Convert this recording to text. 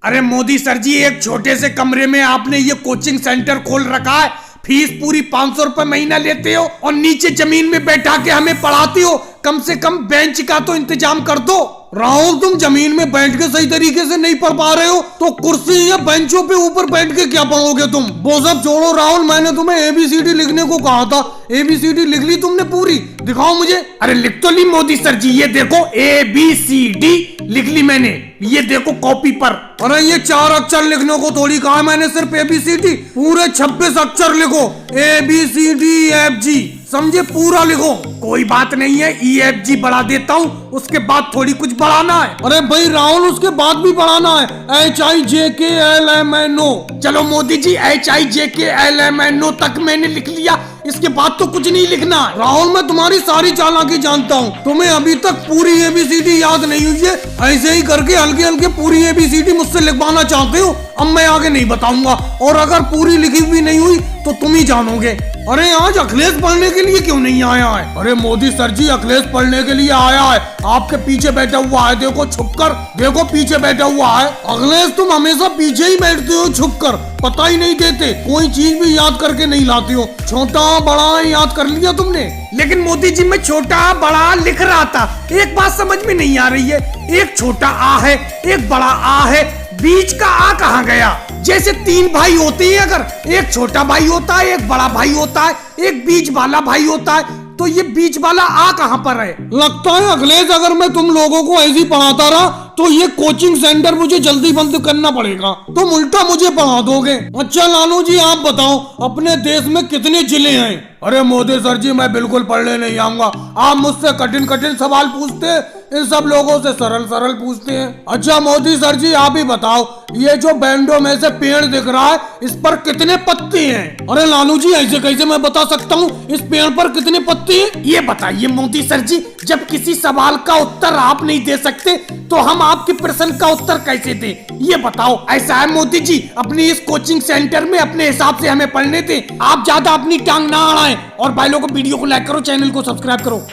अरे मोदी सर जी, एक छोटे से कमरे में आपने ये कोचिंग सेंटर खोल रखा है। फीस पूरी 500 रुपए महीना लेते हो और नीचे जमीन में बैठा के हमें पढ़ाते हो। कम से कम बेंच का तो इंतजाम कर दो। राहुल, तुम जमीन में बैठ के सही तरीके से नहीं पढ़ पा रहे हो तो कुर्सी या बेंचों पे ऊपर बैठ के क्या पढ़ोगे तुम? वो सब छोड़ो राहुल, मैंने तुम्हें ABCD लिखने को कहा था। ABCD लिख ली तुमने पूरी? दिखाओ मुझे। अरे लिख तो ली मोदी सर जी, ये देखो ABCD लिख ली मैंने, ये देखो कॉपी पर। अरे ये 4 अक्षर लिखने को थोड़ी कहा मैंने, सिर्फ ABCD। पूरे 26 अक्षर लिखो, ABCDEFG, समझे? पूरा लिखो। कोई बात नहीं है, EFG बढ़ा देता हूँ, उसके बाद थोड़ी कुछ बढ़ाना है। अरे भाई राहुल, उसके बाद भी बढ़ाना है, HIJKLMNO। चलो मोदी जी, HIJKLMNO तक मैंने लिख लिया, इसके बाद तो कुछ नहीं लिखना है। राहुल, मैं तुम्हारी सारी चालाकी जानता हूँ, तुम्हें अभी तक पूरी ABCD याद नहीं हुई है। ऐसे ही करके हल्के हल्के पूरी ABCD मुझसे लिखवाना चाहते हो। अब मैं आगे नहीं बताऊंगा, और अगर पूरी लिखी हुई नहीं हुई तो तुम ही जानोगे। अरे आज अखिलेश पढ़ने के लिए क्यों नहीं आया है? अरे मोदी सर जी, अखिलेश पढ़ने के लिए आया है, आपके पीछे बैठा हुआ है। देखो छुपकर, देखो पीछे बैठा हुआ है। अखिलेश, तुम हमेशा पीछे ही बैठते हो छुपकर, पता ही नहीं देते, कोई चीज भी याद करके नहीं लाते हो। छोटा बड़ा याद कर लिया तुमने। लेकिन मोदी जी, मैं छोटा बड़ा लिख रहा था, एक बात समझ में नहीं आ रही है। एक छोटा आ है, एक बड़ा आ है, बीच का आ कहाँ गया? जैसे 3 भाई होते हैं, अगर एक छोटा भाई होता है, एक बड़ा भाई होता है, एक बीच वाला भाई होता है, तो ये बीच वाला आ कहाँ पर है? लगता है अखिलेश, अगर मैं तुम लोगों को ऐसे ही पढ़ाता रहा तो ये कोचिंग सेंटर मुझे जल्दी बंद करना पड़ेगा। तुम उल्टा मुझे पढ़ा दोगे। अच्छा लालू जी, आप बताओ, अपने देश में कितने जिले हैं? अरे मोदी सर जी, मैं बिल्कुल पढ़ने नहीं आऊंगा। आप मुझसे कठिन कठिन सवाल पूछते हैं, इन सब लोगों से सरल सरल पूछते हैं। अच्छा मोदी सर जी, आप ही बताओ, ये जो बैंडो में से पेड़ दिख रहा है, इस पर कितने पत्ते हैं? अरे लालू जी, ऐसे कैसे मैं बता सकता हूँ इस पेड़ पर कितने पत्ते हैं? ये बताइए मोदी सर जी, जब किसी सवाल का उत्तर आप नहीं दे सकते तो हम आपके प्रश्न का उत्तर कैसे दें? ये बताओ। ऐसा है मोदी जी, अपनी इस कोचिंग सेंटर में अपने हिसाब से हमें पढ़ने दें, आप ज्यादा अपनी टांग ना अड़ाएं। और भाई लोगों को वीडियो को लाइक करो, चैनल को सब्सक्राइब करो।